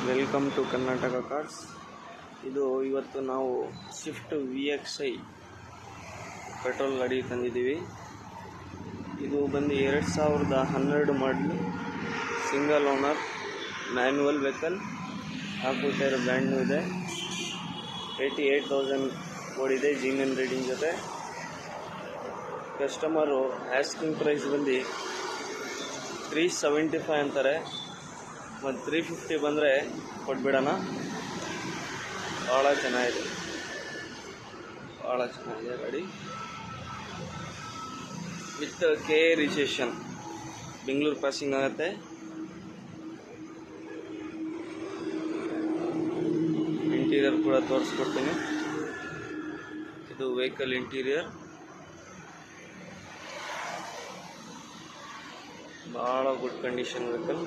Welcome to Karnataka cars. ಇದು ಇವತ್ತು ನಾವು ಸ್ವಿಫ್ಟ್ VXi ಪೆಟ್ರೋಲ್ ಗಾಡಿ ತಂದಿದ್ದೀವಿ. ಇದು ಬಂದು 2012 ಮಾಡಲು, ಸಿಂಗಲ್ ಓನರ್, ಮ್ಯಾನ್ಯುವಲ್ ವೆಹಿಕಲ್, ಹಾಕು ಟೈರ್ ಬ್ರ್ಯಾಂಡ್ ನ್ಯೂ ಇದೆ. 88,000 ಓಡಿದೆ ಜೀನಿಯನ್ ರೀಡಿಂಗ್ ಜೊತೆ. ಕಸ್ಟಮರು ಆಸ್ಕಿಂಗ್ ಪ್ರೈಸ್ ಬಂದು 375 ಅಂತಾರೆ, ಮತ್ತು 350 ಬಂದರೆ ಕೊಟ್ಬಿಡೋಣ. ಭಾಳ ಚೆನ್ನಾಗಿದೆ ಗಾಡಿ. With KA registration, Bengaluru passing ಆಗುತ್ತೆ. ಇಂಟೀರಿಯರ್ ಕೂಡ ತೋರಿಸ್ಕೊಡ್ತೀನಿ. ಇದು ವೆಹಿಕಲ್ ಇಂಟೀರಿಯರ್ ಭಾಳ ಗುಡ್ ಕಂಡೀಷನ್ ವೆಹಿಕಲ್.